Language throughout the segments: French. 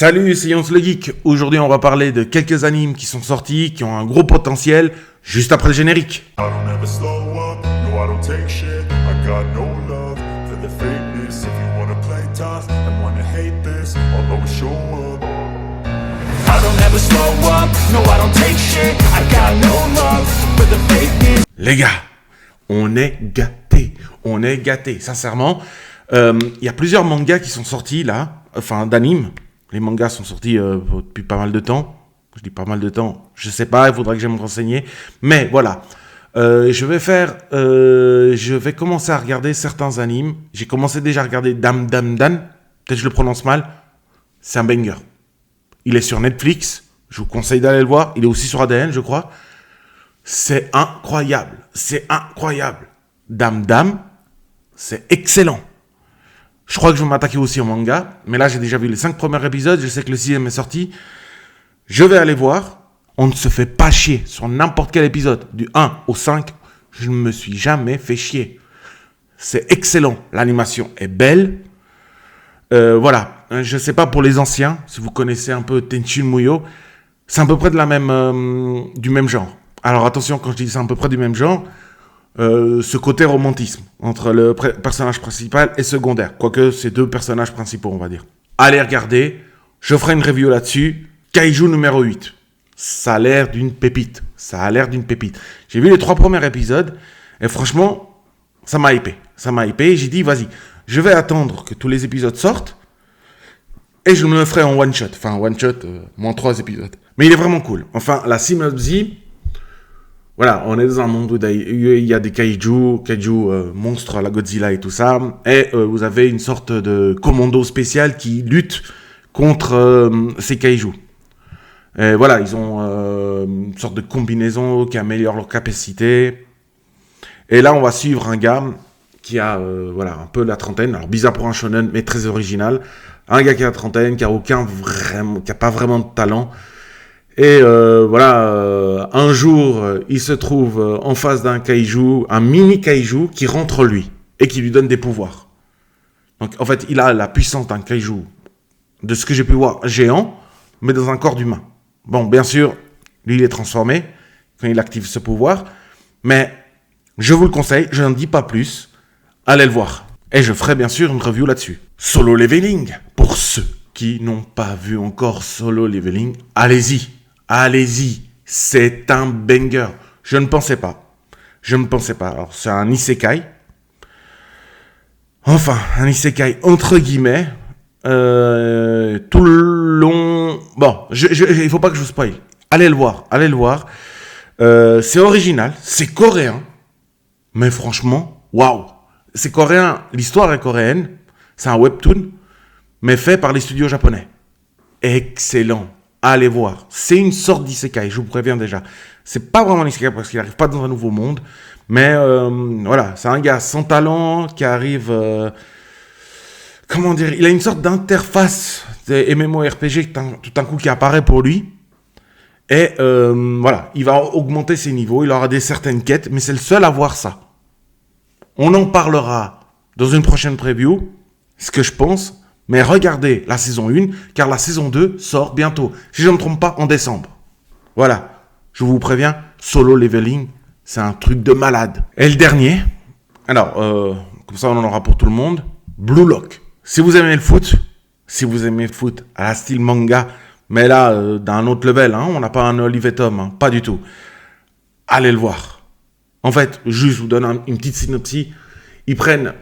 Salut, c'est Yance le Geek. Aujourd'hui, on va parler de quelques animes qui sont sortis, qui ont un gros potentiel, juste après le générique. I don't ever slow up, no I don't take shit. I got no love for the fakeness. If you wanna play tough and wanna hate this, I'll always show up. I don't ever slow up, no I don't take shit. I got no love for the fakeness. Les gars, on est gâtés, sincèrement. Il y a plusieurs mangas qui sont sortis là, enfin d'animes. Les mangas sont sortis depuis pas mal de temps. Je dis pas mal de temps, je sais pas, il faudra que j'aille me renseigner. Mais voilà, je vais commencer à regarder certains animes. J'ai commencé déjà à regarder Dan. Peut-être que je le prononce mal. C'est un banger. Il est sur Netflix. Je vous conseille d'aller le voir. Il est aussi sur ADN, je crois. C'est incroyable. Dan, c'est excellent. Je crois que je vais m'attaquer aussi au manga. Mais là, j'ai déjà vu les 5 premiers épisodes. Je sais que le 6e est sorti. Je vais aller voir. On ne se fait pas chier sur n'importe quel épisode. Du 1 au 5, je ne me suis jamais fait chier. C'est excellent. L'animation est belle. Voilà. Je ne sais pas pour les anciens, si vous connaissez un peu Tenchi Muyo. C'est à peu près du même genre. Alors attention, quand je dis c'est à peu près du même genre, ce côté romantisme entre le personnage principal et secondaire. Quoique c'est 2 personnages principaux, on va dire. Allez regarder. Je ferai une review là-dessus. Kaiju numéro 8. Ça a l'air d'une pépite. J'ai vu les 3 premiers épisodes et franchement, ça m'a hypé. J'ai dit, vas-y, je vais attendre que tous les épisodes sortent et je me le ferai en one shot. Enfin, one shot, moins 3 épisodes. Mais il est vraiment cool. Enfin, la synopsis, voilà, on est dans un monde où il y a des kaiju monstres à la Godzilla et tout ça. Et vous avez une sorte de commando spécial qui lutte contre ces kaiju. Et voilà, ils ont une sorte de combinaison qui améliore leur capacité. Et là, on va suivre un gars qui a un peu la trentaine. Alors, bizarre pour un shonen, mais très original. Un gars qui a la trentaine, qui a pas vraiment de talent. Et un jour, il se trouve en face d'un kaiju, un mini kaiju qui rentre lui et qui lui donne des pouvoirs. Donc, en fait, il a la puissance d'un kaiju, de ce que j'ai pu voir, géant, mais dans un corps d'humain. Bon, bien sûr, lui, il est transformé quand il active ce pouvoir. Mais je vous le conseille, je n'en dis pas plus. Allez le voir. Et je ferai bien sûr une review là-dessus. Solo Leveling. Pour ceux qui n'ont pas vu encore Solo Leveling, allez-y. C'est un banger. Je ne pensais pas. Alors, c'est un isekai. Enfin, un isekai entre guillemets. Tout le long... Bon, il faut pas que je vous spoil. Allez le voir. C'est original, c'est coréen. Mais franchement, waouh. C'est coréen, l'histoire est coréenne. C'est un webtoon, mais fait par les studios japonais. Excellent. Allez voir. C'est une sorte d'isekai, je vous préviens déjà. C'est pas vraiment un isekai parce qu'il n'arrive pas dans un nouveau monde. Mais voilà, c'est un gars sans talent qui arrive... comment dire, il a une sorte d'interface de MMORPG tout d'un coup qui apparaît pour lui. Et voilà, il va augmenter ses niveaux, il aura certaines quêtes, mais c'est le seul à voir ça. On en parlera dans une prochaine preview, ce que je pense. Mais regardez la saison 1, car la saison 2 sort bientôt. Si je ne me trompe pas, en décembre. Voilà, je vous préviens, Solo Leveling, c'est un truc de malade. Et le dernier, alors, comme ça on en aura pour tout le monde, Blue Lock. Si vous aimez le foot à la style manga, mais là, d'un autre level, on n'a pas un Olivier Tom, pas du tout. Allez le voir. En fait, juste, je vous donne une petite synopsis. Ils prennent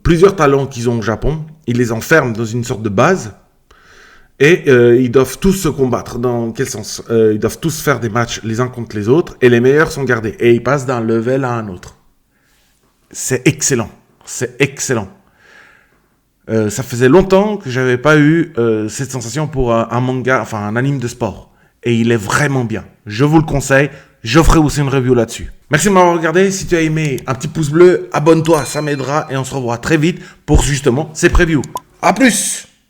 plusieurs talents qu'ils ont au Japon, ils les enferment dans une sorte de base, et ils doivent tous se combattre. Dans quel sens ? Ils doivent tous faire des matchs les uns contre les autres, et les meilleurs sont gardés. Et ils passent d'un level à un autre. C'est excellent. Ça faisait longtemps que j'avais pas eu cette sensation pour un manga, enfin un anime de sport. Et il est vraiment bien. Je vous le conseille. Je ferai aussi une review là-dessus. Merci de m'avoir regardé. Si tu as aimé, un petit pouce bleu, abonne-toi, ça m'aidera. Et on se revoit très vite pour justement ces previews. A plus!